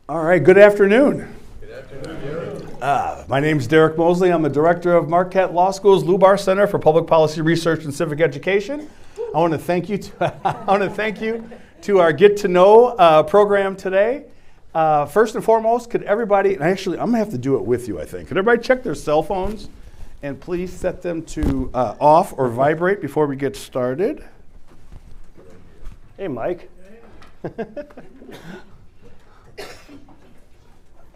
All right, good afternoon. Good afternoon. My name is Director Mosley. I'm the director of Marquette Law School's Lubar Center for Public Policy Research and Civic Education. I want to thank you to our Get to Know program today. First and foremost, could everybody, and actually I'm going to have to do it with you, I think. Could everybody check their cell phones and please set them to off or vibrate before we get started? Hey, Mike.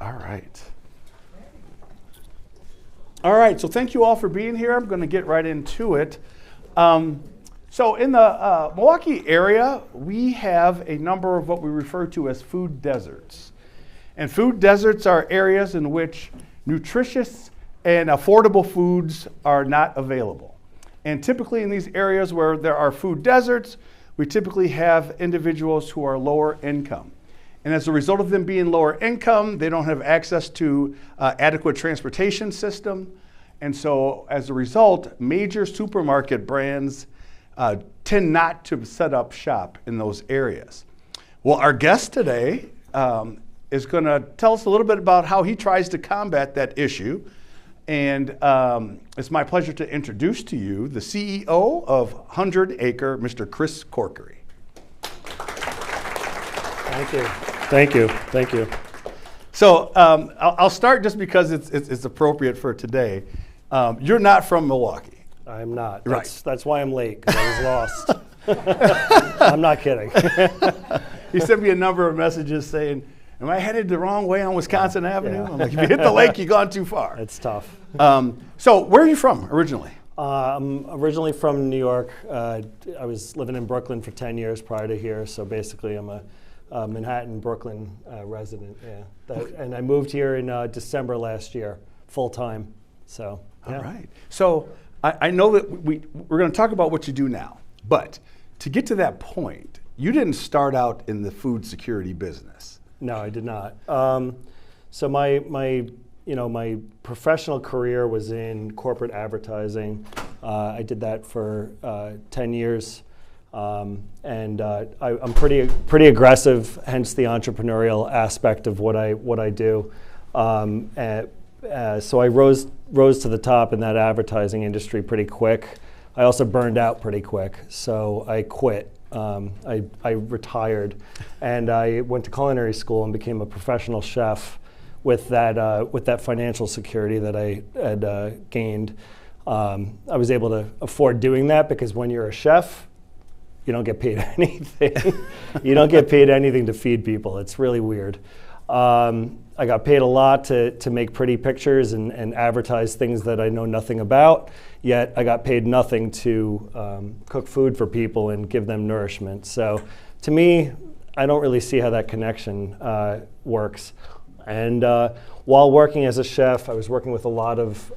All right. All right, so thank you all for being here. I'm going to get right into it. So in the Milwaukee area, we have a number of what we refer to as food deserts. And food deserts are areas in which nutritious and affordable foods are not available. And typically in these areas where there are food deserts, we typically have individuals who are lower income. And as a result of them being lower income, they don't have access to adequate transportation system. And so as a result, major supermarket brands tend not to set up shop in those areas. Well, our guest today is going to tell us a little bit about how he tries to combat that issue. And it's my pleasure to introduce to you the CEO of 100 Acre, Mr. Chris Corkery. Thank you. Thank you. Thank you. So I'll start just because it's appropriate for today. You're not from Milwaukee. I'm not. Right. That's why I'm late, because I was lost. I'm not kidding. He sent me a number of messages saying, am I headed the wrong way on Wisconsin Avenue? Yeah. I'm like, if you hit the lake, you've gone too far. It's tough. So where are you from originally? I'm originally from New York. I was living in Brooklyn for 10 years prior to here, so basically I'm a Manhattan, Brooklyn resident, yeah. And I moved here in December last year, full time. So, yeah. All right. So I know that we're going to talk about what you do now, but to get to that point, you didn't start out in the food security business. No, I did not. So my professional career was in corporate advertising. I did that for 10 years. I'm pretty aggressive, hence the entrepreneurial aspect of what I do. So I rose to the top in that advertising industry pretty quick. I also burned out pretty quick, so I quit. I retired, and I went to culinary school and became a professional chef with that financial security that I had gained. I was able to afford doing that because when you're a chef, you don't get paid anything. You don't get paid anything to feed people. It's really weird. I got paid a lot to make pretty pictures and advertise things that I know nothing about, yet I got paid nothing to cook food for people and give them nourishment. So to me, I don't really see how that connection works. And while working as a chef, I was working with a lot of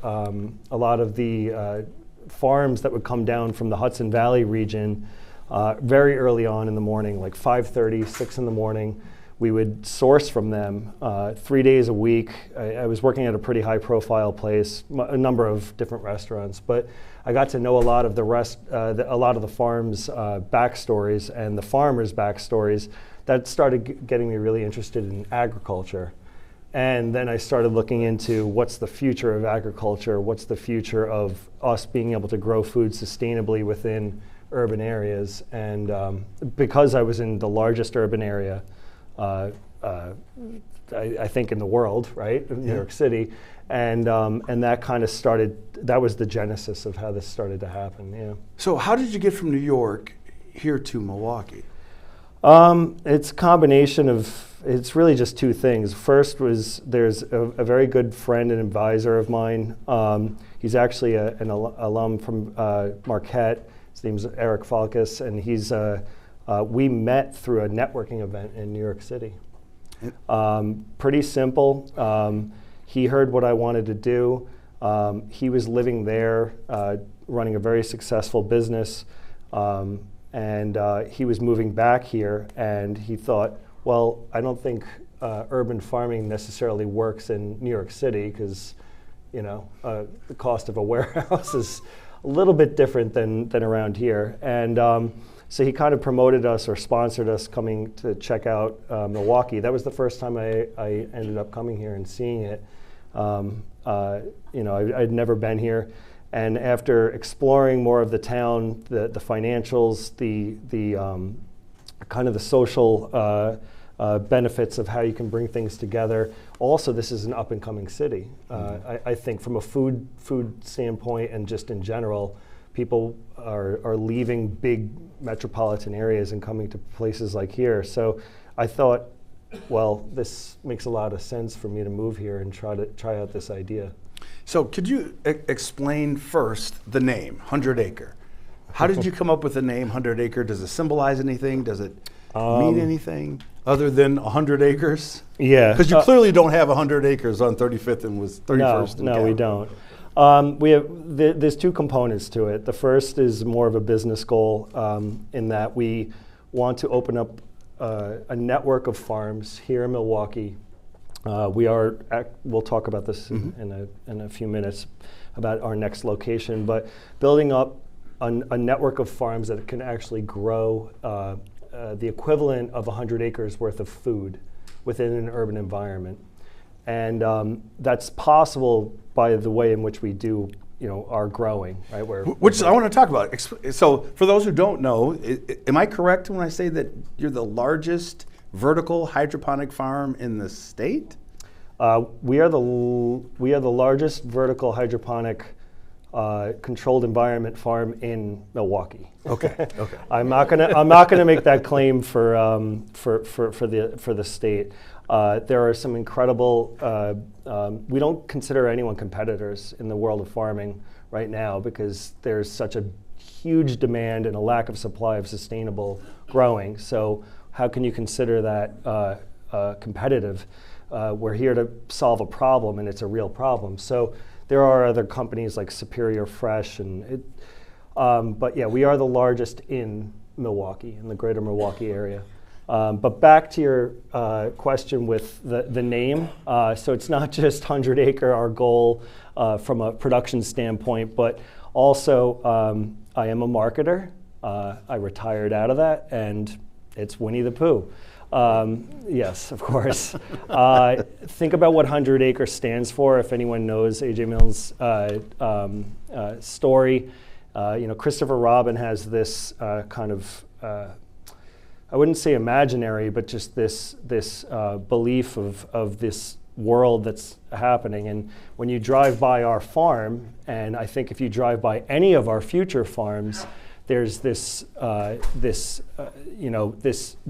the farms that would come down from the Hudson Valley region very early on in the morning, like 5:30, 6 in the morning. We would source from them 3 days a week. I was working at a pretty high-profile place, a number of different restaurants, but I got to know a lot of the farms' backstories and the farmers' backstories. That started getting me really interested in agriculture. And then I started looking into what's the future of agriculture, what's the future of us being able to grow food sustainably within urban areas. And because I was in the largest urban area, I think in the world, right, New York City, and that kind of started. That was the genesis of how this started to happen. Yeah. So how did you get from New York here to Milwaukee? It's a combination of. It's really just two things. First was there's a very good friend and advisor of mine. He's actually an alum from Marquette. His name's Eric Falkus, and he's. We met through a networking event in New York City. Pretty simple. He heard what I wanted to do. He was living there, running a very successful business, and he was moving back here, and he thought, well, I don't think urban farming necessarily works in New York City because, the cost of a warehouse is a little bit different than around here. And So he kind of promoted us or sponsored us coming to check out Milwaukee. That was the first time I ended up coming here and seeing it. I'd never been here. And after exploring more of the town, the financials, the kind of the social benefits of how you can bring things together. Also, this is an up-and-coming city. I think from a food standpoint and just in general, people are leaving big metropolitan areas and coming to places like here. So I thought, well, this makes a lot of sense for me to move here and try out this idea. So could you explain first the name, 100 Acre? How did you come up with the name 100 Acre? Does it symbolize anything? Does it mean anything other than 100 acres? Yeah. Because you clearly don't have 100 acres on 35th and 31st. No, we don't. There's two components to it. The first is more of a business goal in that we want to open up a network of farms here in Milwaukee. We'll talk about this in a few minutes about our next location, but building up a network of farms that can actually grow the equivalent of 100 acres worth of food within an urban environment. And that's possible by the way in which we do our growing, right? Which I want to talk about. So for those who don't know, am I correct when I say that you're the largest vertical hydroponic farm in the state? We are the largest vertical hydroponic controlled environment farm in Milwaukee. Okay. Okay. I'm not gonna make that claim for the state. There are some incredible. We don't consider anyone competitors in the world of farming right now because there's such a huge demand and a lack of supply of sustainable growing. So how can you consider that competitive? We're here to solve a problem, and it's a real problem. So there are other companies like Superior Fresh, but yeah, we are the largest in Milwaukee, in the greater Milwaukee area. But back to your question with the name. So it's not just 100 Acre, our goal from a production standpoint, but also I am a marketer. I retired out of that, and it's Winnie the Pooh. Yes, of course. Think about what 100 Acre stands for. If anyone knows A.J. Milne's story, Christopher Robin has this kind of, I wouldn't say imaginary, but just this belief of this world that's happening. And when you drive by our farm, and I think if you drive by any of our future farms, there's this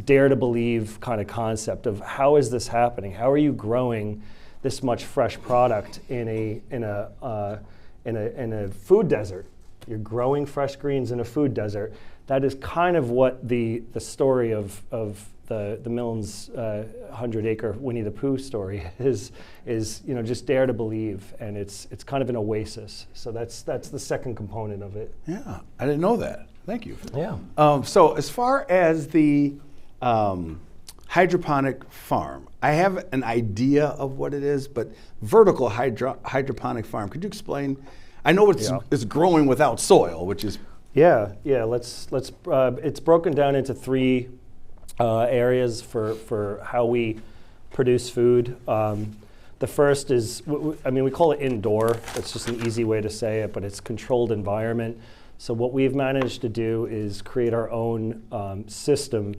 dare to believe kind of concept of how is this happening? How are you growing this much fresh product in a food desert? You're growing fresh greens in a food desert. That is kind of what the story of the Milne's 100 Acre Winnie the Pooh story is just dare to believe, and it's kind of an oasis. So that's the second component of it. Yeah, I didn't know that. Thank you. Yeah. So as far as the hydroponic farm, I have an idea of what it is, but vertical hydroponic farm, could you explain? I know it's growing without soil, which is Yeah. Let's. It's broken down into three areas for how we produce food. The first is, we call it indoor. That's just an easy way to say it, but it's controlled environment. So what we've managed to do is create our own system.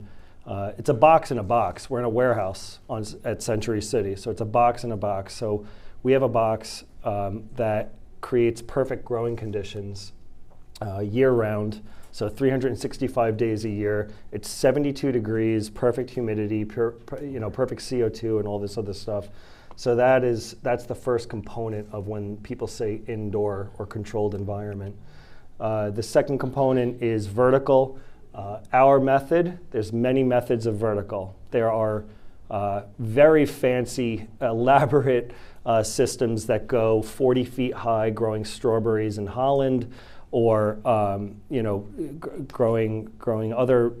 It's a box in a box. We're in a warehouse at Century City, so it's a box in a box. So we have a box that creates perfect growing conditions year-round, so 365 days a year. It's 72 degrees, perfect humidity, perfect CO2 and all this other stuff. So that's the first component of when people say indoor or controlled environment. The second component is vertical. Our method, there's many methods of vertical. There are very fancy, elaborate systems that go 40 feet high growing strawberries in Holland, or growing other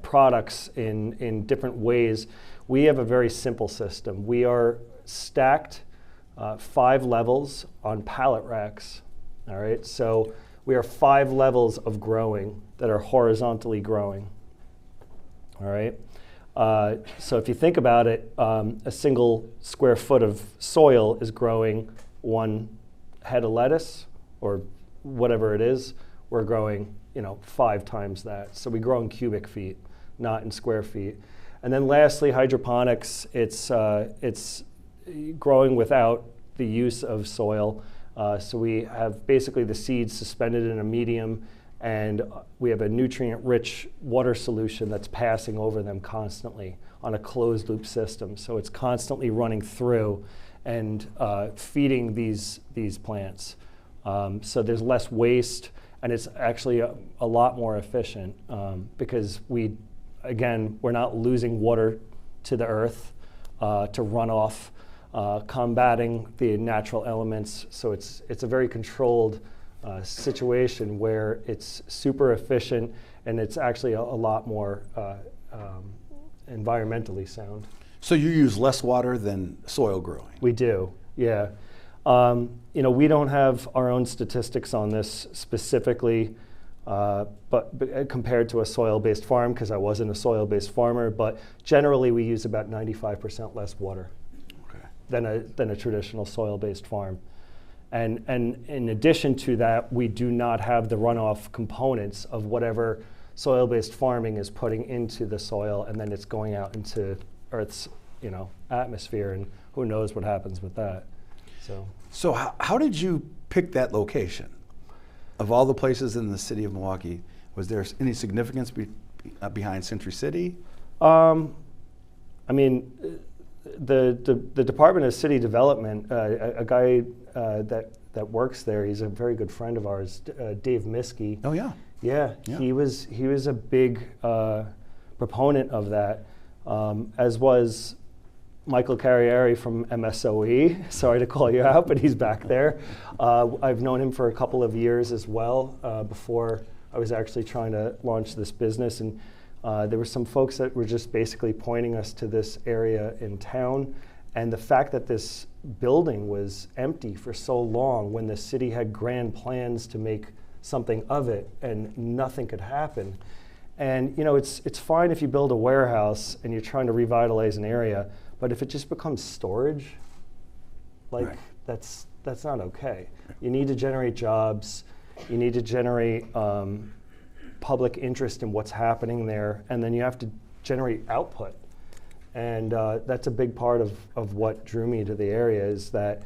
products in different ways. We have a very simple system. We are stacked 5 levels on pallet racks. All right, so we are 5 levels of growing that are horizontally growing. All right. So if you think about it, a single square foot of soil is growing 1 head of lettuce or whatever it is. We're growing, 5 times that. So we grow in cubic feet, not in square feet. And then lastly, hydroponics. It's growing without the use of soil. So we have basically the seeds suspended in a medium, and we have a nutrient-rich water solution that's passing over them constantly on a closed-loop system. So it's constantly running through and feeding these plants. So there's less waste, and it's actually a lot more efficient because we're not losing water to the earth to run off, combating the natural elements. So it's a very controlled situation where it's super efficient, and it's actually a lot more environmentally sound. So you use less water than soil growing? We do, yeah. We don't have our own statistics on this specifically, but compared to a soil-based farm, because I wasn't a soil-based farmer, but generally we use about 95% less water than a traditional soil-based farm. And in addition to that, we do not have the runoff components of whatever soil-based farming is putting into the soil, and then it's going out into Earth's atmosphere, and who knows what happens with that. So how did you pick that location? Of all the places in the city of Milwaukee, was there any significance behind Century City? The Department of City Development, a guy that works there, he's a very good friend of ours, Dave Miskey. Oh yeah. Yeah. He was a big proponent of that, as was Michael Carrieri from MSOE. Sorry to call you out, but he's back there. I've known him for a couple of years as well, before I was actually trying to launch this business. And there were some folks that were just basically pointing us to this area in town. And the fact that this building was empty for so long when the city had grand plans to make something of it and nothing could happen. And it's fine if you build a warehouse and you're trying to revitalize an area, but if it just becomes storage, right, that's not okay. You need to generate jobs. You need to generate public interest in what's happening there, and then you have to generate output. And that's a big part of what drew me to the area, is that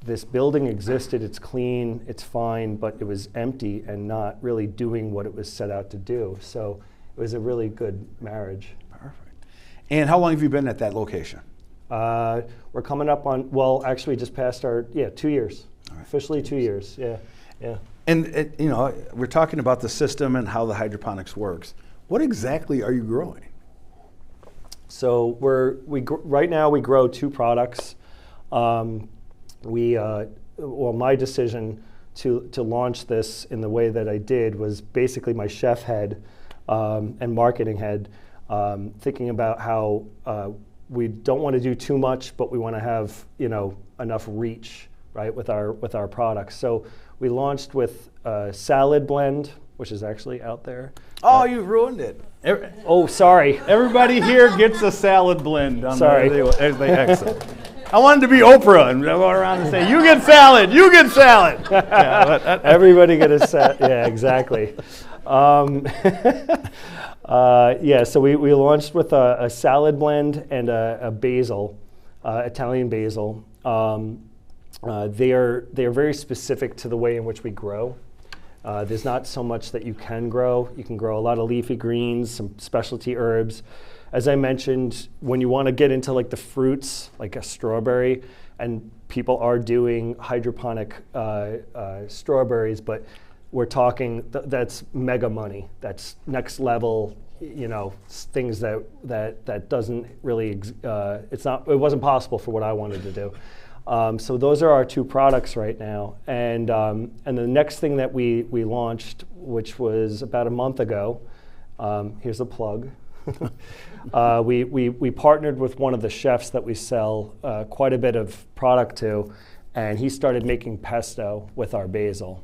this building existed, it's clean, it's fine, but it was empty and not really doing what it was set out to do. So it was a really good marriage. Perfect. And how long have you been at that location? We're coming up on, well, actually just past our, 2 years. All right. Officially 2 years, yeah. And we're talking about the system and how the hydroponics works. What exactly are you growing? So right now we grow 2 products. My decision to launch this in the way that I did was basically my chef head and marketing head, thinking about how we don't want to do too much, but we want to have enough reach, right, with our products. So we launched with a salad blend, which is actually out there. Oh, you ruined it. Oh, sorry. Everybody here gets a salad blend. Sorry. They exit. I wanted to be Oprah and go around and say, "You get salad, you get salad." Everybody get a salad. Yeah, exactly. So we launched with a salad blend and a basil, Italian basil. They are very specific to the way in which we grow. There's not so much that you can grow. You can grow a lot of leafy greens, some specialty herbs. As I mentioned, when you want to get into like the fruits, like a strawberry, and people are doing hydroponic strawberries, but we're talking that's mega money. That's next level, things that doesn't really it wasn't possible for what I wanted to do. So those are our 2 products right now, and the next thing that we launched, which was about a month ago, here's a plug. We partnered with one of the chefs that we sell quite a bit of product to, and he started making pesto with our basil.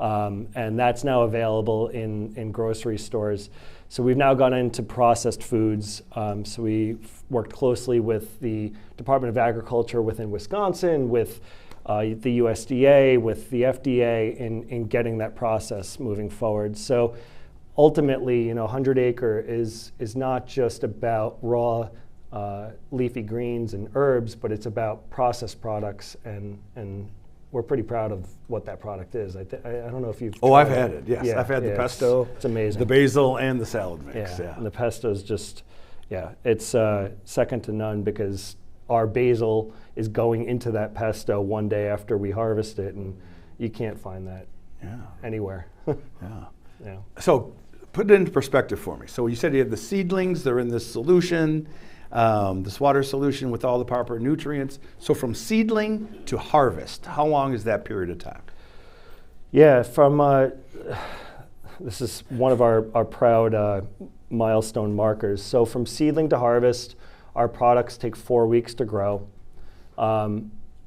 And that's now available in grocery stores. So we've now gone into processed foods. So we worked closely with the Department of Agriculture within Wisconsin, with the USDA, with the FDA in getting that process moving forward. So ultimately, 100 Acre is not just about raw leafy greens and herbs, but it's about processed products, and we're pretty proud of what that product is. I don't know if you've tried I've had it, yes. Yeah, I've had the pesto. It's amazing. The basil and the salad mix, And the pesto is just, it's second to none, because our basil is going into that pesto one day after we harvest it, and you can't find that anywhere. Yeah. So put it into perspective for me. So you said you have the seedlings, they're in this solution, this water solution with all the proper nutrients. So from seedling to harvest, how long is that period of time? Yeah, this is one of our proud milestone markers. So from seedling to harvest, our products take 4 weeks to grow.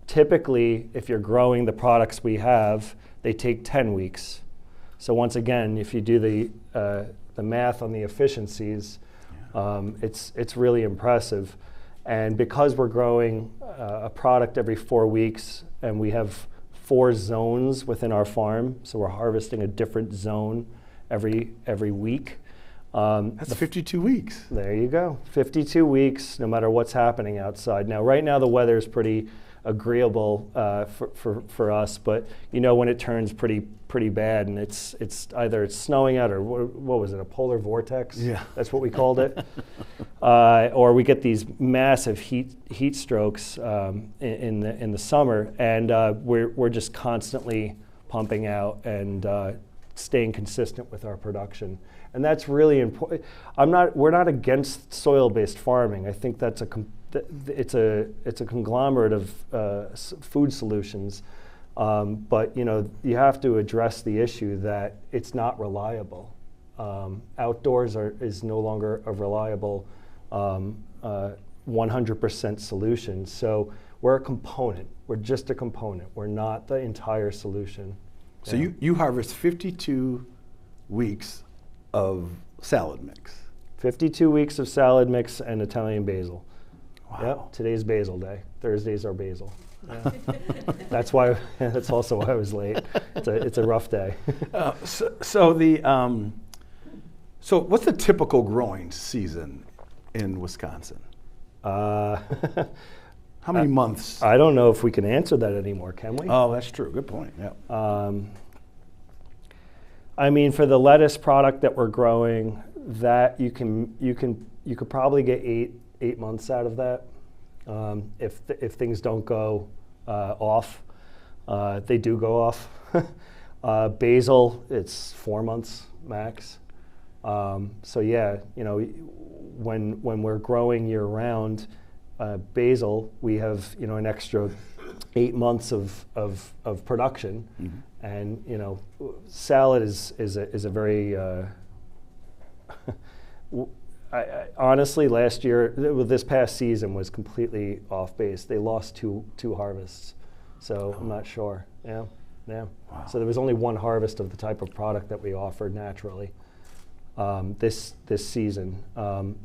Typically, if you're growing the products we have, they take 10 weeks. So once again, if you do the math on the efficiencies, it's really impressive. And because we're growing a product every 4 weeks, and we have 4 zones within our farm, so we're harvesting a different zone every week. That's 52 weeks. There you go, 52 weeks, no matter what's happening outside. Now, right now the weather is pretty agreeable for us, but when it turns pretty bad, and it's either it's snowing out, or what was it, a polar vortex? Yeah, that's what we called it. Or we get these massive heat strokes in the summer, and we're just constantly pumping out and staying consistent with our production. And that's really important. We're not against soil-based farming. I think it's a conglomerate of food solutions, but you have to address the issue that it's not reliable. Outdoors is no longer a reliable 100% solution. So we're a component. We're just a component. We're not the entire solution. So you harvest 52 weeks of salad mix. 52 weeks of salad mix and Italian basil. Wow. Yep, today's basil day. Thursdays are basil. Yeah. That's also why I was late. It's a rough day. So what's the typical growing season in Wisconsin? How many months? I don't know if we can answer that anymore, can we? Oh, that's true. Good point. Yeah. I mean, for the lettuce product that we're growing, that you could probably get eight months out of that. If things don't go off, they do go off. Basil, it's 4 months max. So yeah, when we're growing year round, basil, we have an extra 8 months of production. Mm-hmm. And salad is a very honestly, last year, this past season was completely off base. They lost two harvests, so I'm not sure. Yeah. Wow. So there was only one harvest of the type of product that we offered naturally this season.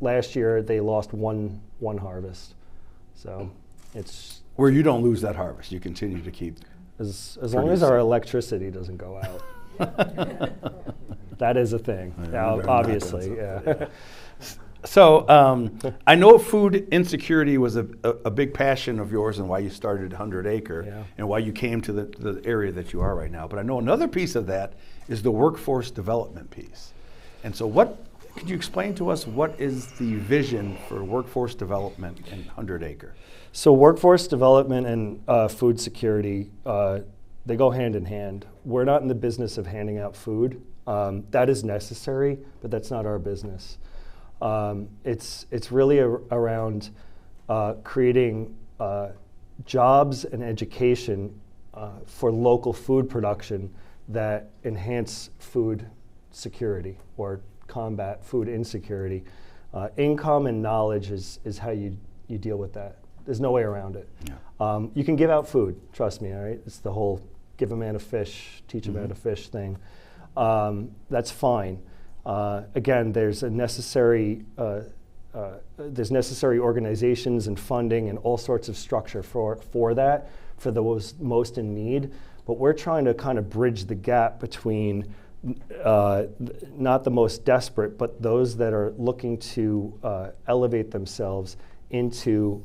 Last year they lost one harvest, so it's where you don't lose that harvest. You continue to keep as long as our electricity doesn't go out. That is a thing, obviously. Yeah. So I know food insecurity was a big passion of yours and why you started 100 Acre and why you came to the area that you are right now. But I know another piece of that is the workforce development piece. And so could you explain to us what is the vision for workforce development in 100 Acre? So workforce development and food security, they go hand in hand. We're not in the business of handing out food. That is necessary, but that's not our business. It's really around creating jobs and education for local food production that enhance food security or combat food insecurity. Income and knowledge is how you deal with that. There's no way around it. Yeah. You can give out food, trust me, all right? It's the whole give a man a fish, teach a man to fish thing. That's fine. Again, there's necessary organizations and funding and all sorts of structure for that, for those most in need. But we're trying to kind of bridge the gap between not the most desperate, but those that are looking to elevate themselves into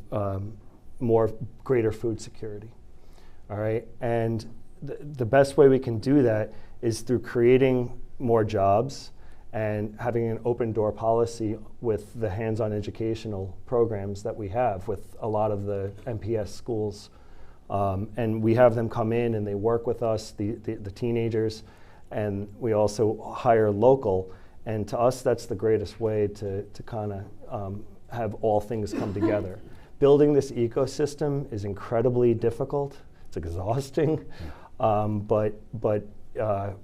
greater food security. All right, and the best way we can do that is through creating more jobs and having an open door policy with the hands-on educational programs that we have with a lot of the MPS schools. And we have them come in and they work with us, the teenagers, and we also hire local. And to us, that's the greatest way to kind of have all things come together. Building this ecosystem is incredibly difficult. It's exhausting, but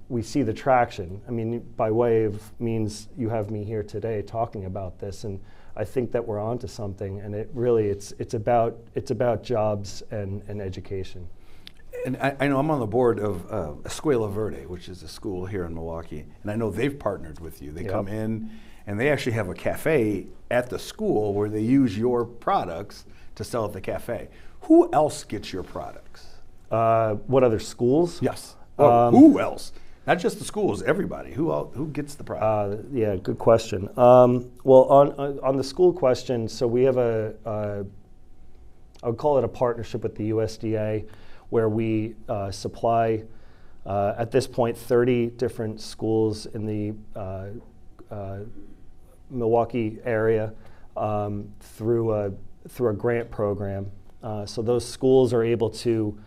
we see the traction. I mean, by way of means, you have me here today talking about this, and I think that we're onto something. And it really, it's about jobs and education. And I know I'm on the board of Escuela Verde, which is a school here in Milwaukee, and I know they've partnered with you. They come in, and they actually have a cafe at the school where they use your products to sell at the cafe. Who else gets your products? What other schools? Yes. Who else? Not just the schools, everybody. Who gets the product? Yeah, good question. Well, on the school question, so we have I would call it a partnership with the USDA, where we supply, at this point, 30 different schools in the Milwaukee-area through a grant program. So those schools are able to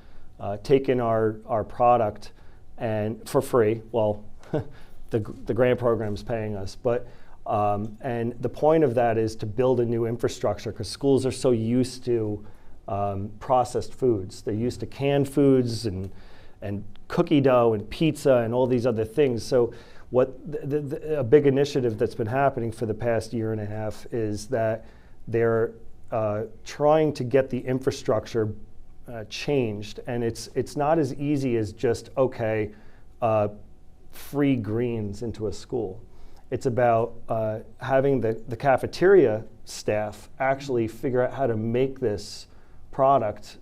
take in our product and for free. Well, the grant program is paying us, but and the point of that is to build a new infrastructure, because schools are so used to processed foods. They're used to canned foods and cookie dough and pizza and all these other things. So what a big initiative that's been happening for the past year and a half is that they're trying to get the infrastructure changed, and it's not as easy as just free greens into a school. It's about having the cafeteria staff actually figure out how to make this product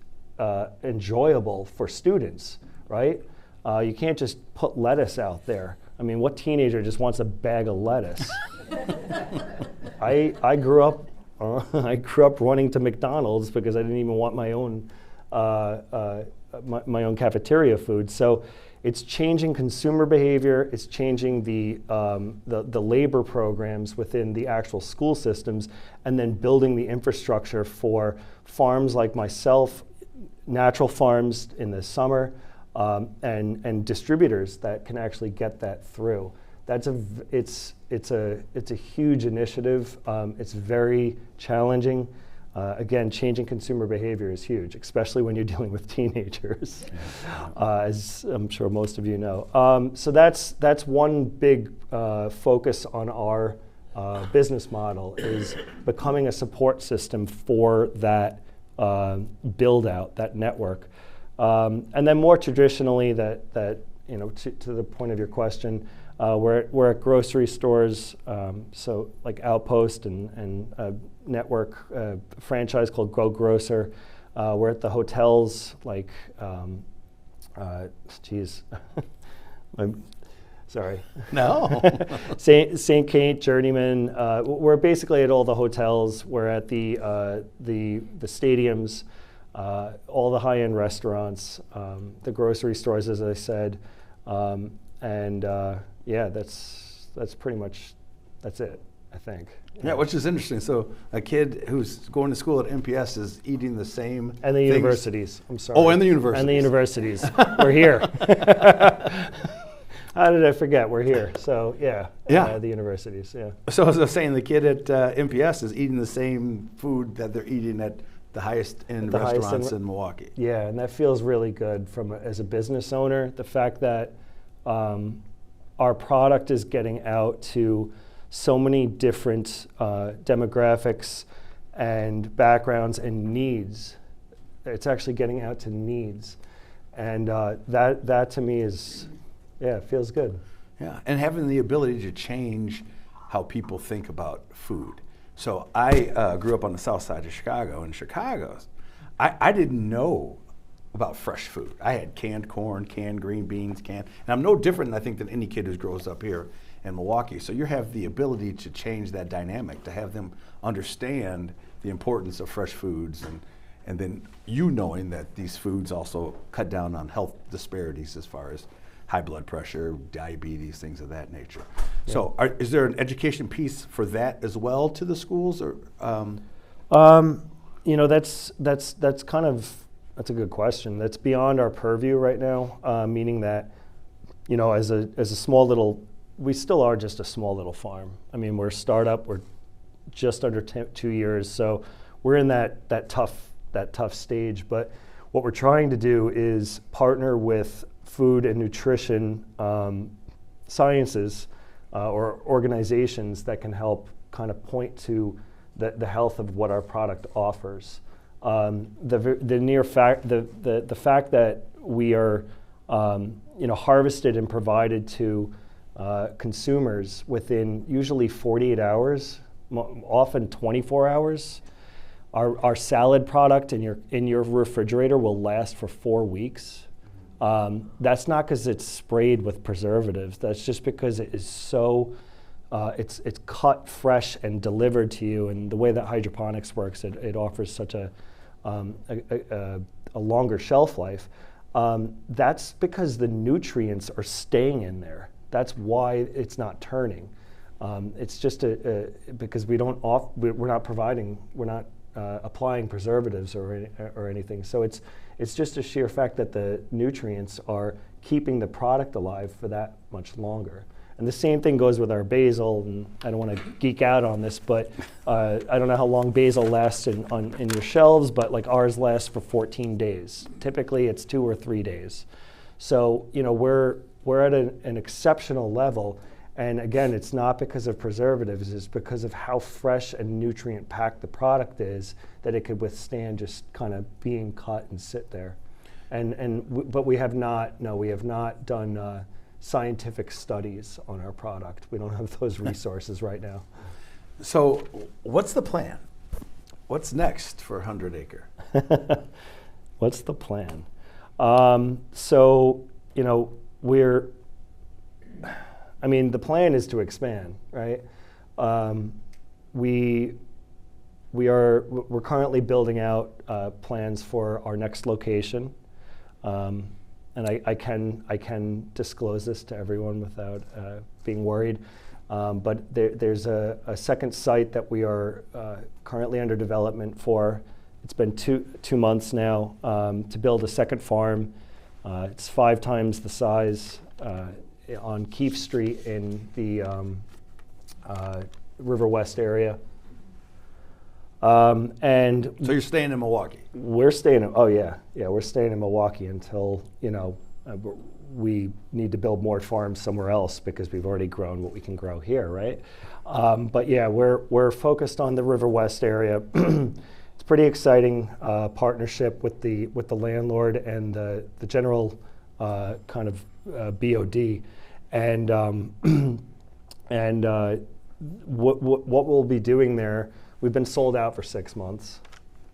enjoyable for students, right? You can't just put lettuce out there. I mean, what teenager just wants a bag of lettuce? I grew up running to McDonald's because I didn't even want my own my own cafeteria food. So it's changing consumer behavior. It's changing the labor programs within the actual school systems, and then building the infrastructure for farms like myself, natural farms in the summer, and distributors that can actually get that through. It's a huge initiative. It's very challenging. Again, changing consumer behavior is huge, especially when you're dealing with teenagers, as I'm sure most of you know. So that's one big focus on our business model, is becoming a support system for that build out, that network. And then more traditionally, that you know, to the point of your question, we're at grocery stores, so like Outpost and network franchise called Go Grocer. We're at the hotels like, sorry. No. St. Kate, Journeyman. We're basically at all the hotels. We're at the stadiums, all the high-end restaurants, the grocery stores, as I said, and yeah, that's pretty much it, I think. Yeah, which is interesting. So a kid who's going to school at MPS is eating the same And the things. universities, I'm sorry. Oh, and the universities. And the universities. We're here. How did I forget? We're here. So yeah, the universities, yeah. So as I was saying, the kid at MPS is eating the same food that they're eating at the highest end restaurants in Milwaukee. Yeah, and that feels really good as a business owner. The fact that our product is getting out to so many different demographics and backgrounds and needs. It's actually getting out to needs. And that to me is, yeah, it feels good. Yeah, and having the ability to change how people think about food. So I grew up on the south side of Chicago. In Chicago, I didn't know about fresh food. I had canned corn, canned green beans, and I'm no different, I think, than any kid who grows up here in Milwaukee. So you have the ability to change that dynamic, to have them understand the importance of fresh foods, and then you knowing that these foods also cut down on health disparities as far as high blood pressure, diabetes, things of that nature. Yeah. So is there an education piece for that as well to the schools? Or you know, that's a good question. That's beyond our purview right now, meaning that, you know, as a small little, we still are just a small little farm. I mean, we're a startup, we're just under 2 years, so we're in that tough stage. But what we're trying to do is partner with food and nutrition sciences or organizations that can help kind of point to the health of what our product offers. The fact that we are you know, harvested and provided to consumers within usually 48 hours, often 24 hours. Our salad product in your refrigerator will last for 4 weeks. That's not because it's sprayed with preservatives. That's just because it is so, it's cut fresh and delivered to you. And the way that hydroponics works, it offers such a longer shelf life. That's because the nutrients are staying in there. That's why it's not turning. It's just because we're not applying preservatives or anything. So it's just a sheer fact that the nutrients are keeping the product alive for that much longer. And the same thing goes with our basil, and I don't want to geek out on this, but I don't know how long basil lasts in your shelves, but like ours lasts for 14 days. Typically it's 2 or 3 days. So, you know, we're at an exceptional level. And again, it's not because of preservatives, it's because of how fresh and nutrient-packed the product is that it could withstand just kind of being cut and sit there. But we have not done scientific studies on our product. We don't have those resources right now. So what's the plan? What's next for 100 Acre? What's the plan? So, you know, the plan is to expand, right? We're currently building out plans for our next location, and I can disclose this to everyone without being worried. But there's a second site that we are currently under development for. It's been two months now to build a second farm. It's 5 times the size. On Keefe Street in the River West area. And so you're staying in Milwaukee? We're staying we're staying in Milwaukee until, you know, we need to build more farms somewhere else because we've already grown what we can grow here, right? But yeah, we're focused on the River West area. It's pretty exciting partnership with the landlord and the general kind of BOD. And what we'll be doing there, we've been sold out for 6 months.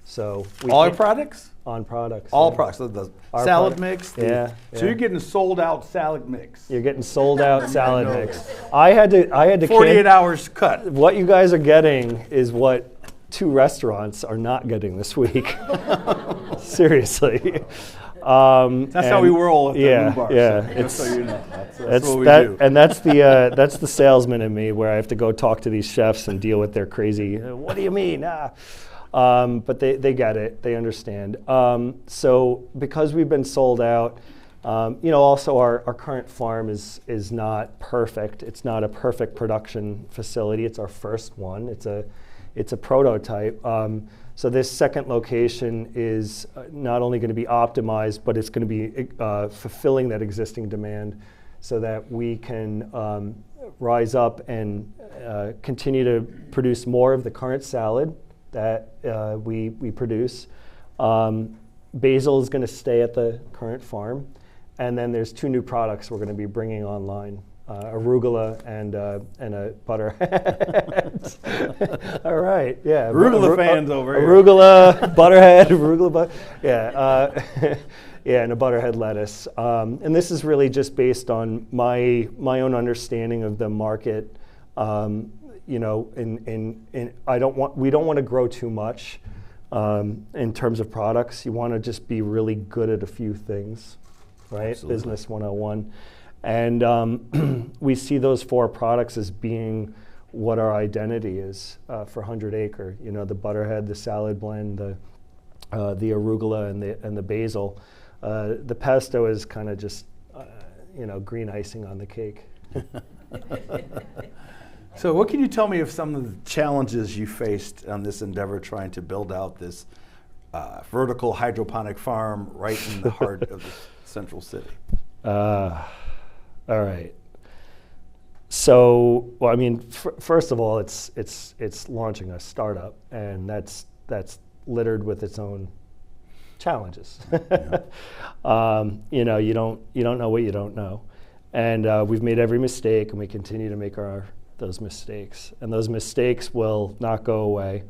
So all products? On products. All products. So the salad mix. So you're getting sold out salad mix. You're getting sold out salad mix. I had to 48 hours cut. What you guys are getting is what 2 restaurants are not getting this week. Seriously. That's how we roll at the Lubar Center. Just so you know. That's what we do. And that's the salesman in me, where I have to go talk to these chefs and deal with their crazy, what do you mean? But they get it, they understand. So because we've been sold out, you know, also our current farm is not perfect. It's not a perfect production facility. It's our first one. It's a prototype. So this second location is not only going to be optimized, but it's going to be fulfilling that existing demand so that we can rise up and continue to produce more of the current salad that we produce. Basil is going to stay at the current farm, and then there's 2 new products we're going to be bringing online. Arugula and a butterhead. All right, yeah. Arugula fans over here. Arugula, butterhead, yeah, yeah, and a butterhead lettuce. And this is really just based on my own understanding of the market. You know, we don't want to grow too much in terms of products. You want to just be really good at a few things, right? Absolutely. Business 101. And we see those 4 products as being what our identity is for 100 Acre. You know, the butterhead, the salad blend, the arugula, and the basil. The pesto is kind of just, you know, green icing on the cake. So what can you tell me of some of the challenges you faced on this endeavor trying to build out this vertical hydroponic farm right in the heart of the central city? All right. So, well, I mean, first of all, it's launching a startup, and that's littered with its own challenges. Yeah. You know, you don't know what you don't know, and we've made every mistake, and we continue to make those mistakes, and those mistakes will not go away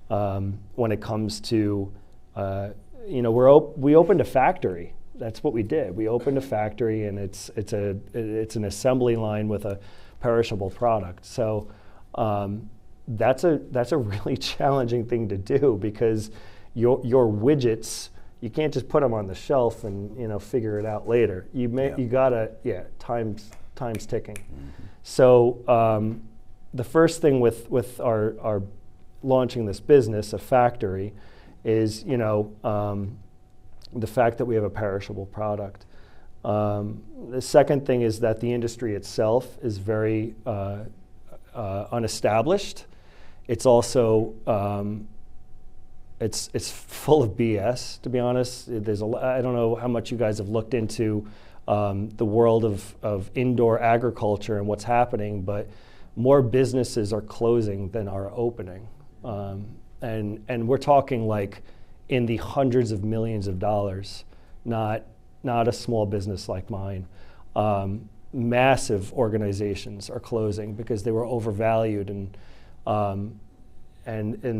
when it comes to, you know, we opened a factory. That's what we did. We opened a factory, and it's an assembly line with a perishable product. So that's a really challenging thing to do, because your widgets, you can't just put them on the shelf and, you know, figure it out later. You gotta, time's ticking. Mm-hmm. So the first thing with our launching this business, a factory, is, you know, the fact that we have a perishable product. The second thing is that the industry itself is very unestablished. It's also it's full of BS, to be honest. I don't know how much you guys have looked into the world of indoor agriculture and what's happening, but more businesses are closing than are opening, and we're talking like in the hundreds of millions of dollars, not a small business like mine. Massive organizations are closing because they were overvalued, and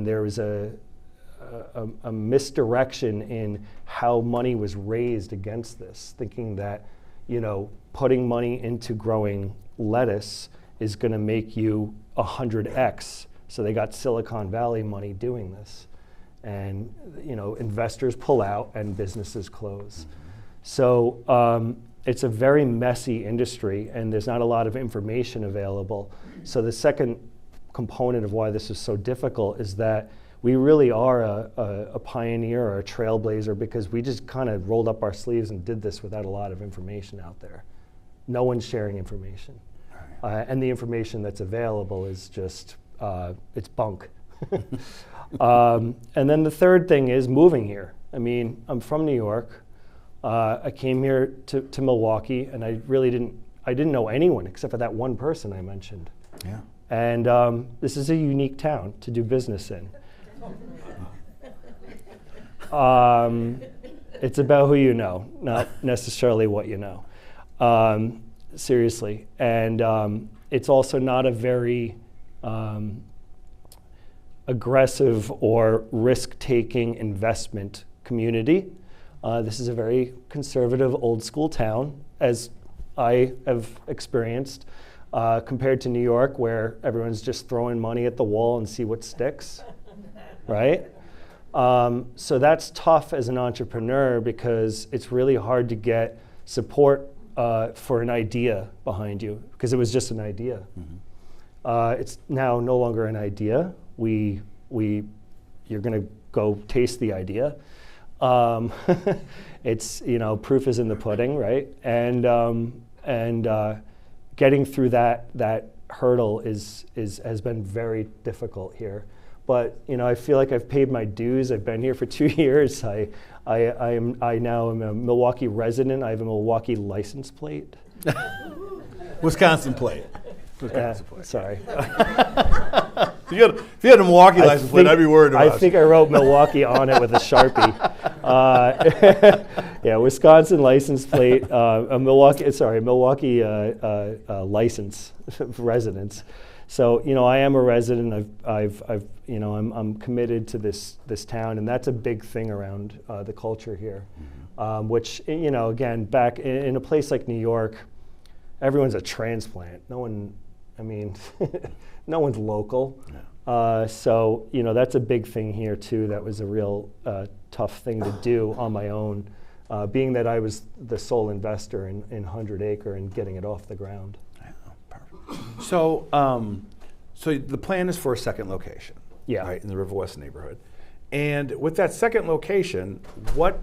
there was a misdirection in how money was raised against this, thinking that, you know, putting money into growing lettuce is going to make you 100x. So they got Silicon Valley money doing this. And, you know, investors pull out and businesses close. Mm-hmm. So it's a very messy industry, and there's not a lot of information available. So the second component of why this is so difficult is that we really are a pioneer or a trailblazer, because we just kind of rolled up our sleeves and did this without a lot of information out there. No one's sharing information. Right. And the information that's available is just, it's bunk. And then the third thing is moving here. I mean, I'm from New York. I came here to Milwaukee, and I didn't know anyone except for that one person I mentioned. Yeah. And this is a unique town to do business in. It's about who you know, not necessarily what you know. Seriously. And it's also not a very aggressive or risk-taking investment community. This is a very conservative, old-school town, as I have experienced, compared to New York, where everyone's just throwing money at the wall and see what sticks, right? So that's tough as an entrepreneur, because it's really hard to get support for an idea behind you, because it was just an idea. Mm-hmm. It's now no longer an idea. You're going to go taste the idea. It's, you know, proof is in the pudding, right? And getting through that hurdle has been very difficult here. But, you know, I feel like I've paid my dues. I've been here for 2 years. I now am a Milwaukee resident. I have a Milwaukee license plate. Wisconsin plate. Wisconsin plate. Sorry. If you had a Milwaukee license plate, I'd be worried about it. I think I wrote Milwaukee on it with a Sharpie. Yeah, Wisconsin license plate, a Milwaukee license residence. So, I am a resident. I'm committed to this town, and that's a big thing around the culture here. Which, again, back in a place like New York, everyone's a transplant. No one, no one's local. Yeah. So, that's a big thing here too. That was a real tough thing to do on my own, being that I was the sole investor in 100 Acre and getting it off the ground. Perfect. So, so the plan is for a second location, Yeah. right, in the River West neighborhood. And with that second location, what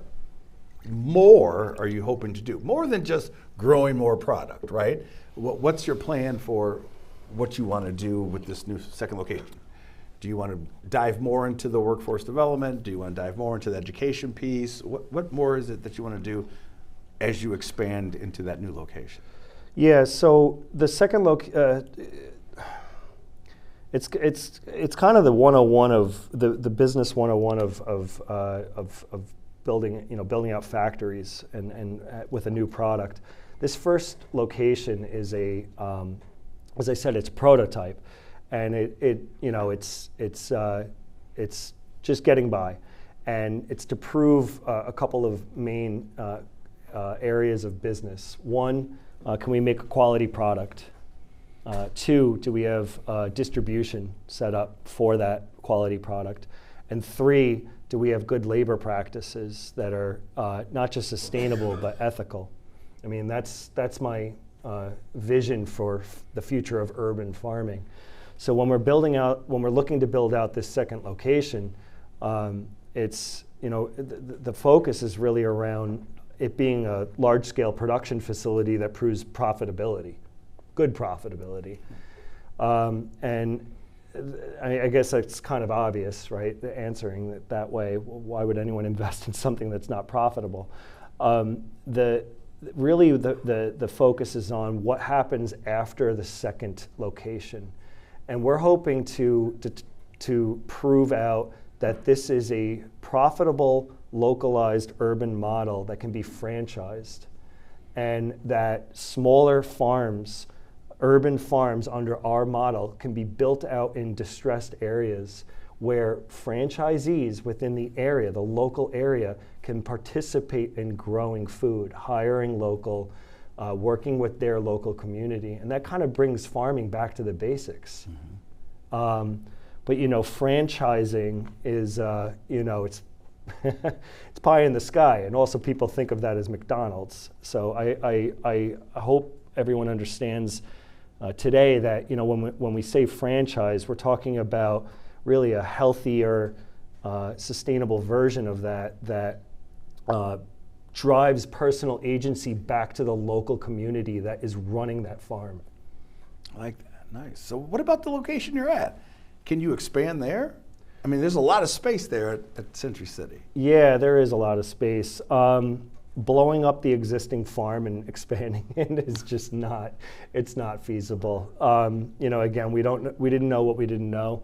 more are you hoping to do? More than just growing more product, right? What's your plan for what you want to do with this new second location? Do you want to dive more into the workforce development? Do you want to dive more into the education piece? What more is it that you want to do as you expand into that new location? Yeah, so the second it's kind of the 101 of the business 101 of building out factories and with a new product. This first location is as I said, it's prototype, and it's just getting by, and it's to prove a couple of main areas of business. One, can we make a quality product? Two, do we have distribution set up for that quality product? And three, do we have good labor practices that are not just sustainable but ethical? That's my vision for the future of urban farming. So when we're looking to build out this second location, it's the focus is really around it being a large-scale production facility that proves profitability, good profitability, and I guess it's kind of obvious, right? Answering it that way. Why would anyone invest in something that's not profitable? Really, the focus is on what happens after the second location, and we're hoping to prove out that this is a profitable, localized urban model that can be franchised, and that smaller farms, urban farms under our model, can be built out in distressed areas where franchisees within the area, the local area, can participate in growing food, hiring local, working with their local community, and that kind of brings farming back to the basics. But franchising is, it's it's pie in the sky, and also people think of that as McDonald's. So I hope everyone understands today that when we say franchise, we're talking about really a healthier, sustainable version of that drives personal agency back to the local community that is running that farm. I like that. Nice. So what about the location you're at? Can you expand there? There's a lot of space there at Century City. Yeah, there is a lot of space. Blowing up the existing farm and expanding it is just not feasible. Again, we didn't know what we didn't know.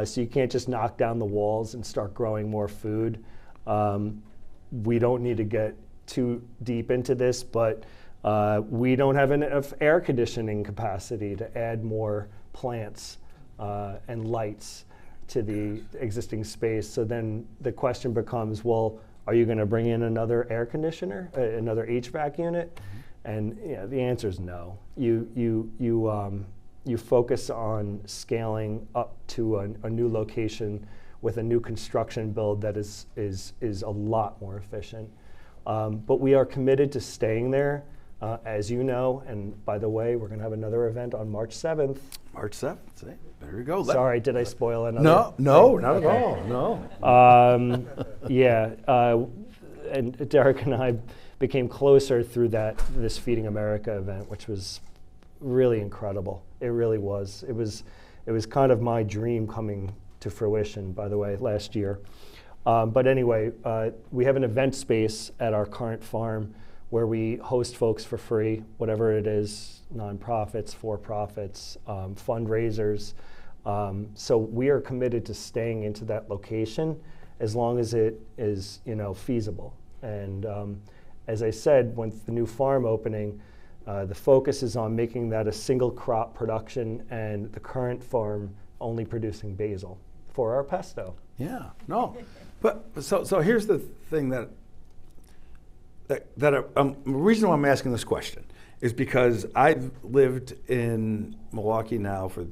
So you can't just knock down the walls and start growing more food. We don't need to get too deep into this, but we don't have enough air conditioning capacity to add more plants and lights to the existing space. So then the question becomes, well, are you going to bring in another air conditioner, another HVAC unit? And the answer is no. You focus on scaling up to a new location with a new construction build that is a lot more efficient. But we are committed to staying there, as you know. And by the way, we're going to have another event on March 7th. March 7th. See, there we go. Sorry, did I spoil another? No, not at all. No. And Derek and I became closer through this Feeding America event, which was really incredible. It really was. It was kind of my dream coming to fruition, by the way, last year. But anyway, we have an event space at our current farm where we host folks for free, whatever it is, nonprofits, for-profits, fundraisers. So we are committed to staying into that location as long as it is, feasible. And as I said, with the new farm opening, the focus is on making that a single crop production, and the current farm only producing basil for our pesto. Yeah, no, but so here's the thing the reason why I'm asking this question is because I've lived in Milwaukee now for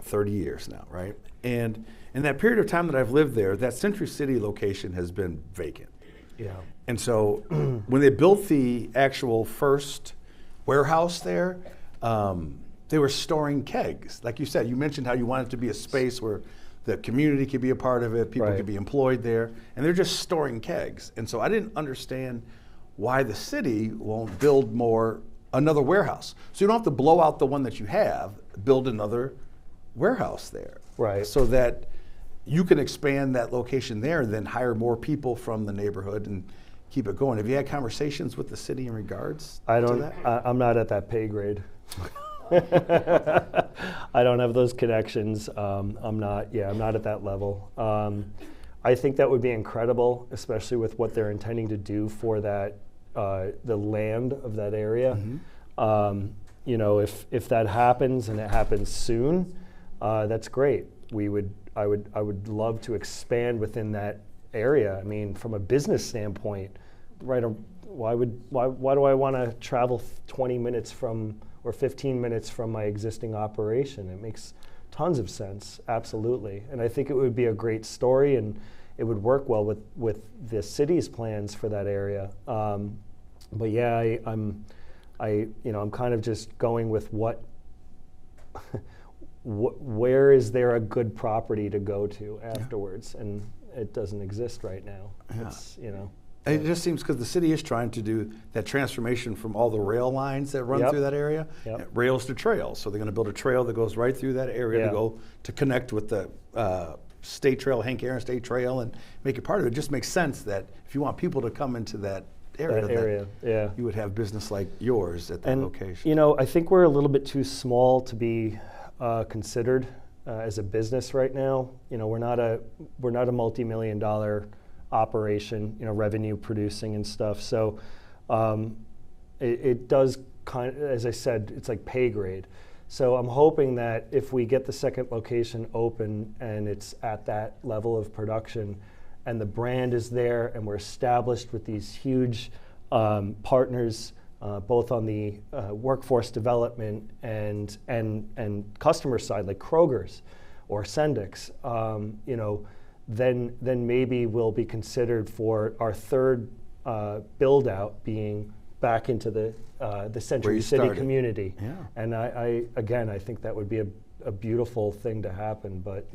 30 years now, right? And in that period of time that I've lived there, that Century City location has been vacant. Yeah. And so when they built the actual first warehouse there, they were storing kegs. Like you said, you mentioned how you wanted it to be a space where the community could be a part of it, people Right. could be employed there, and they're just storing kegs. And so I didn't understand why the city won't build another warehouse. So you don't have to blow out the one that you have, build another warehouse there. Right. So that you can expand that location there and then hire more people from the neighborhood and keep it going. Have you had conversations with the city in regards to that? I'm not at that pay grade. I don't have those connections. I'm not at that level. I think that would be incredible, especially with what they're intending to do for that, the land of that area. Mm-hmm. If that happens and it happens soon, that's great. I would love to expand within that area. I mean, from a business standpoint, right? Why do I want to travel 20 minutes from or 15 minutes from my existing operation? It makes tons of sense, absolutely. And I think it would be a great story, and it would work well with the city's plans for that area. But yeah, I'm kind of just going with where is there a good property to go to afterwards, and it doesn't exist right now. Yeah. It's, It just seems because the city is trying to do that transformation from all the rail lines that run Yep. through that area, Yep. rails to trails. So they're going to build a trail that goes right through that area Yeah. to connect with the state trail, Hank Aaron State Trail, and make it part of it. It just makes sense that if you want people to come into that area, yeah. you would have business like yours at that location. I think we're a little bit too small to be considered as a business right now. We're not a multi-million-dollar operation, revenue producing and stuff. So it does kind of, as I said, it's like pay grade. So I'm hoping that if we get the second location open and it's at that level of production, and the brand is there, and we're established with these huge partners, both on the workforce development and customer side, like Kroger's or Sendik's, then maybe we'll be considered for our third build out being back into the Century City started. community. Yeah. And I think that would be a beautiful thing to happen, but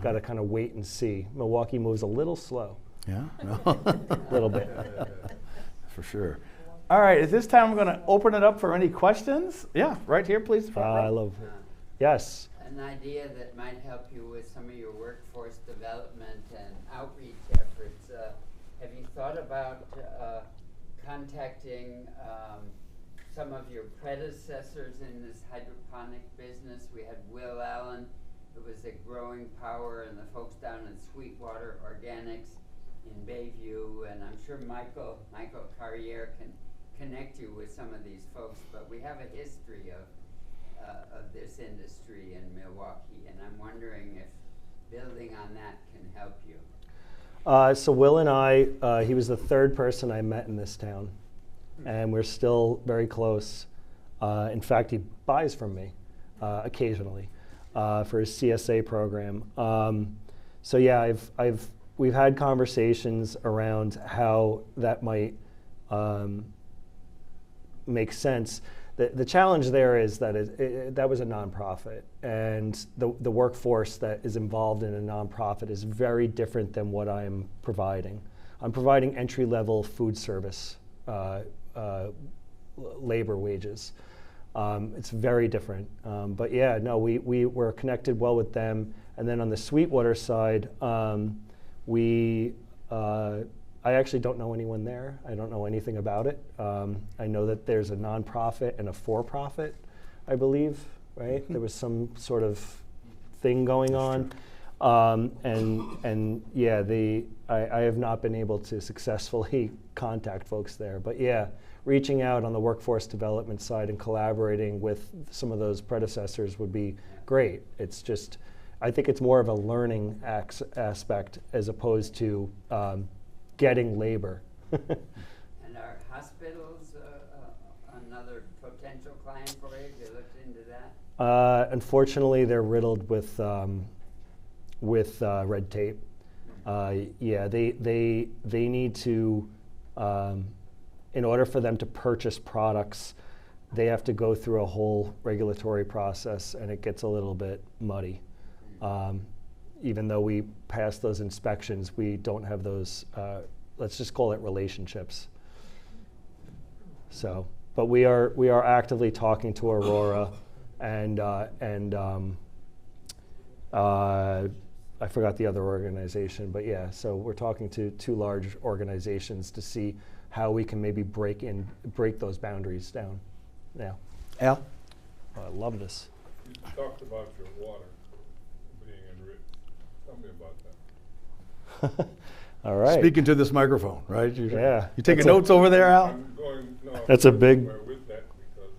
got to kind of wait and see. Milwaukee moves a little slow. Yeah, no. A little bit. For sure. All right, at this time, I'm going to open it up for any questions. Yeah, right here, please. I love it. Yes. An idea that might help you with some of your workforce development and outreach efforts. Have you thought about contacting some of your predecessors in this hydroponic business? We had Will Allen, who was a growing power, and the folks down in Sweetwater Organics in Bayview, and I'm sure Michael Carriere can connect you with some of these folks, but we have a history of this industry in Milwaukee, and I'm wondering if building on that can help you. So Will and I, he was the third person I met in this town, and we're still very close. In fact, he buys from me occasionally for his CSA program. So yeah, we've had conversations around how that might make sense. The challenge there is that that was a nonprofit, and the workforce that is involved in a nonprofit is very different than what I'm providing. I'm providing entry-level food service labor wages. It's very different. But yeah, no, we were connected well with them. And then on the Sweetwater side, I I actually don't know anyone there. I don't know anything about it. I know that there's a nonprofit and a for-profit, I believe, right? There was some sort of thing going on. And yeah, I have not been able to successfully contact folks there. But yeah, reaching out on the workforce development side and collaborating with some of those predecessors would be great. It's just, I think it's more of a learning aspect as opposed to getting labor. And are hospitals another potential client for you? Have you looked into that? Unfortunately, they're riddled with red tape. Yeah, they need to, in order for them to purchase products, they have to go through a whole regulatory process, and it gets a little bit muddy. Even though we pass those inspections, we don't have those, let's just call it relationships. So, but we are actively talking to Aurora, and I forgot the other organization, but yeah, so we're talking to two large organizations to see how we can maybe break those boundaries down. Yeah. Al? Oh, I love this. You talked about your water being enriched. Tell me about that. All right. Speaking to this microphone, right? Yeah. You taking notes over there, Al? I'm going, no, That's a big- somewhere with that because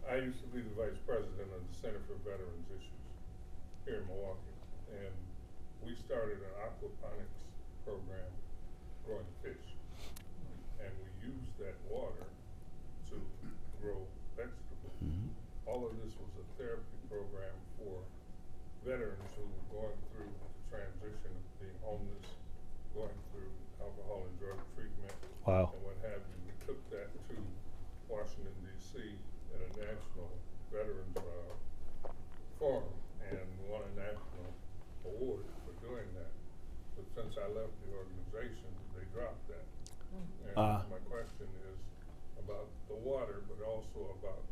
I used to be the vice president of the Center for Veterans Issues here in Milwaukee. And we started an aquaponics program growing fish. And we used that water to grow vegetables. All of this was a therapy program for veterans who were going through the transition of being homeless, going through alcohol and drug treatment, Wow. and what have you. We took that to Washington, D.C. at a national veterans forum and won a national award for doing that. But since I left the organization, they dropped that. And my question is about the water, but also about,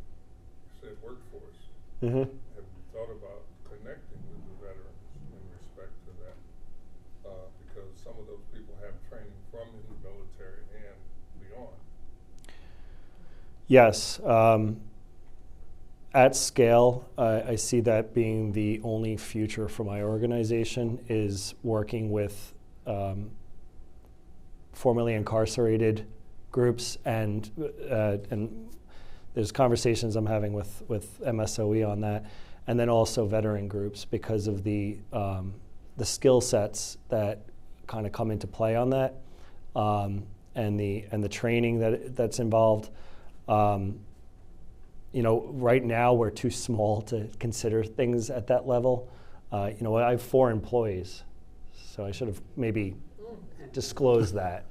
you said workforce. Mm-hmm. Have you thought about connecting with the veterans in respect to that? Because some of those people have training from the military and beyond. Yes. At scale, I see that being the only future for my organization is working with formerly incarcerated groups, and there's conversations I'm having with MSOE on that, and then also veteran groups because of the skill sets that kind of come into play on that, and the training that's involved. You know, right now we're too small to consider things at that level. You know, I have 4 employees, so I should have maybe disclosed that.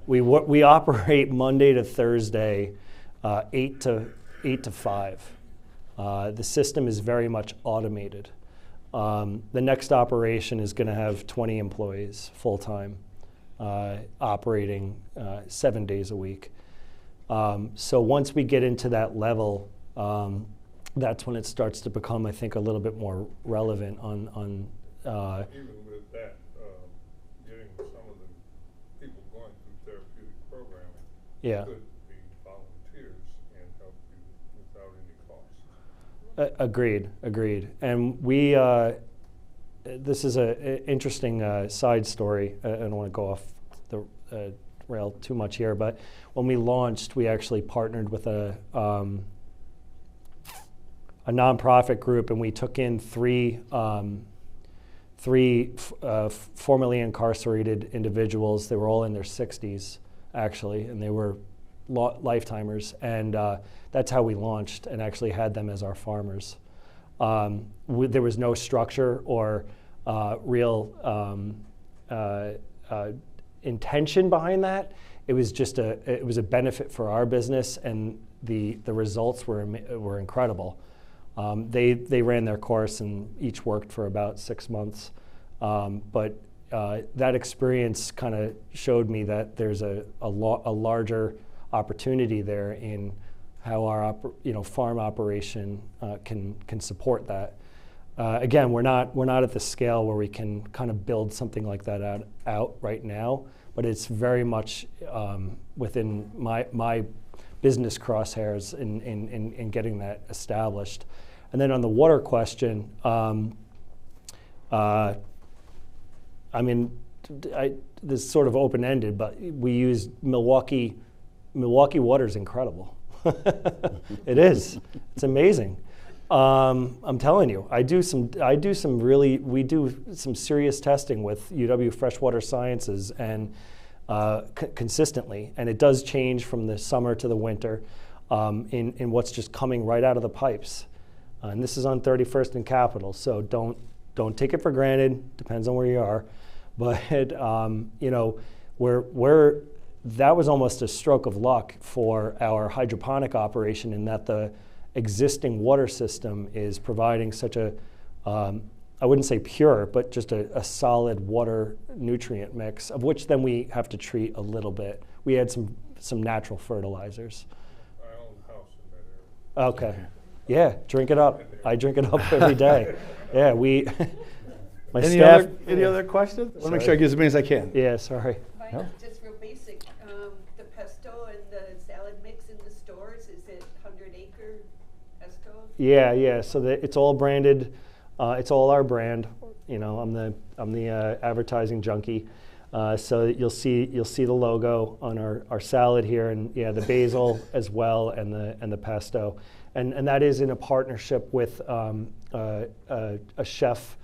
We operate Monday to Thursday, 8 to 5. The system is very much automated. The next operation is going to have 20 employees full time, operating 7 days a week. So once we get into that level, that's when it starts to become, I think, a little bit more relevant on Even with that, getting some of the people going through therapeutic programming yeah. could be volunteers and help you without any cost. Agreed. And we, this is an interesting side story. I don't want to go off the rail too much here, but when we launched, we actually partnered with a nonprofit group, and we took in three formerly incarcerated individuals. They were all in their 60s, actually, and they were lifetimers. And that's how we launched and actually had them as our farmers. There was no structure or real intention behind that. It was just it was a benefit for our business, and the results were incredible. They ran their course and each worked for about 6 months, but that experience kind of showed me that there's a larger opportunity there in how our farm operation can support that. Again, we're not at the scale where we can kind of build something like that out right now, but it's very much within my business crosshairs in getting that established. And then on the water question, I mean, this is sort of open-ended, but we use Milwaukee. Milwaukee water is incredible. It is. It's amazing. I'm telling you, we do some serious testing with UW Freshwater Sciences and consistently, and it does change from the summer to the winter in what's just coming right out of the pipes. And this is on 31st and Capitol, so don't take it for granted. Depends on where you are, but you know, that was almost a stroke of luck for our hydroponic operation in that the existing water system is providing such a, I wouldn't say pure, but just a solid water nutrient mix, of which then we have to treat a little bit. We add some natural fertilizers. I own a house in that area. Okay. Yeah, drink it up. I drink it up every day. Yeah, my Any staff. other questions? I want to make Sorry. sure I get as many as I can. Yeah, sorry. No? Just real basic, the pesto and the salad mix in the stores, is it 100 Acre pesto? Yeah. So it's all branded. It's all our brand. You know, I'm the advertising junkie. So you'll see the logo on our salad here, and yeah, the basil as well, and the pesto, and that is in a partnership with a chef.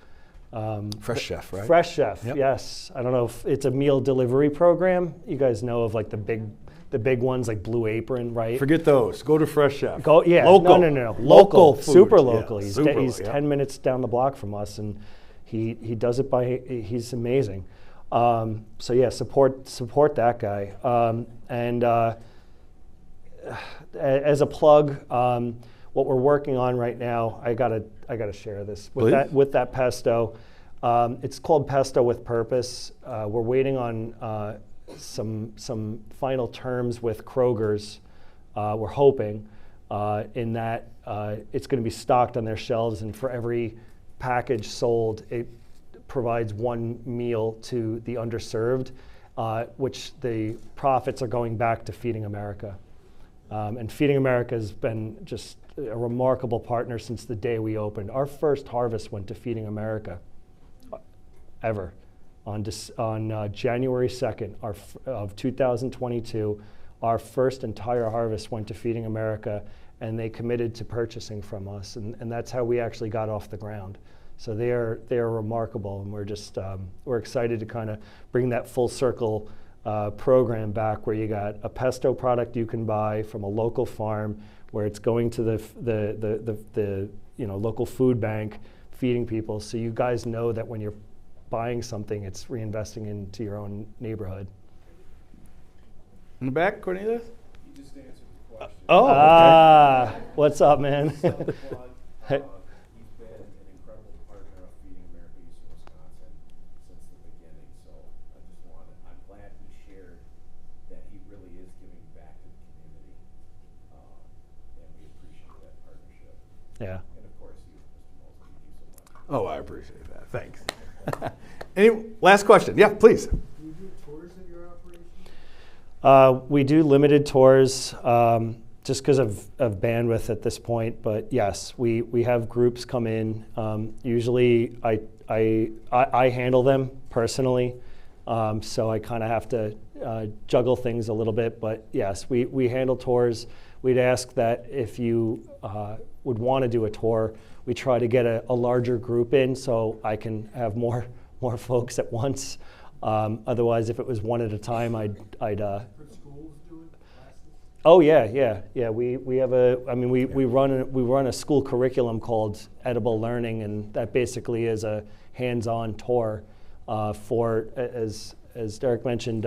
Fresh Chef, right? Fresh Chef, Yep. yes. I don't know if it's a meal delivery program. You guys know of like the big ones like Blue Apron, right? Forget those. Go to Fresh Chef. Go, yeah. Local. No. Local food. Super Yeah, local. He's super, he's yeah. 10 minutes down the block from us, and he does it he's amazing. So yeah, support that guy. And as a plug, what we're working on right now, I gotta share this with that pesto. It's called Pesto with Purpose. We're waiting on some final terms with Kroger's. We're hoping in that it's going to be stocked on their shelves, and for every package sold, it provides one meal to the underserved, which the profits are going back to Feeding America. And Feeding America has been just a remarkable partner since the day we opened. Our first harvest went to Feeding America, ever. On January 2nd of 2022, our first entire harvest went to Feeding America, and they committed to purchasing from us, and that's how we actually got off the ground. So they are remarkable, and we're excited to kind of bring that full circle program back, where you got a pesto product you can buy from a local farm, where it's going to the local food bank, feeding people. So you guys know that when you're buying something, it's reinvesting into your own neighborhood. In the back, Cornelius? You just answered the question. Oh, okay. What's up, man? He's been an incredible partner of Feeding America East Wisconsin since the beginning. So I'm glad he shared that he really is giving back to the community, and we appreciate that partnership. Yeah. And of course, you, Mr. Mosley, thank you so much. Oh, I appreciate that. Thanks. Any last question? Yeah, please. Do you do tours at your operation? We do limited tours just because of bandwidth at this point, but yes, we have groups come in. Usually I handle them personally, so I kind of have to juggle things a little bit, but yes, we handle tours. We'd ask that if you would want to do a tour, we try to get a larger group in so I can have more folks at once. Otherwise, if it was one at a time, I'd Schools do it? Classes? Oh yeah. We have we run a school curriculum called Edible Learning, and that basically is a hands-on tour for, as Derek mentioned,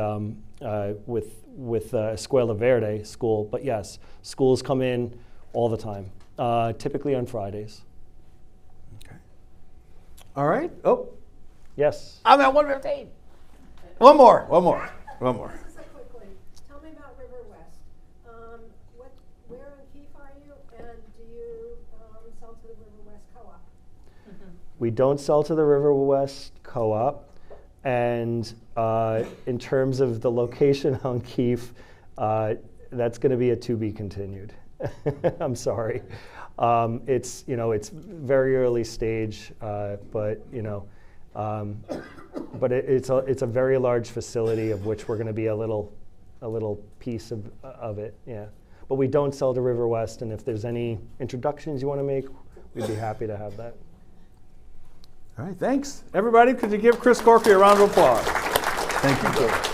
with Escuela Verde school. But yes, schools come in all the time, typically on Fridays. Okay. All right. Oh, Yes. I'm at 1:15. One more. Just a quick one. Tell me about River West. Where in Keefe are you, and do you sell to the River West Co-op? We don't sell to the River West Co-op, and In terms of the location on Keefe, that's going to be a to be continued. I'm sorry. It's it's very early stage, but but it's a very large facility of which we're going to be a little piece of it. Yeah. But we don't sell to River West, and if there's any introductions you want to make, we'd be happy to have that. All right, thanks. Everybody, could you give Chris Corkery a round of applause? Thank you, Joe.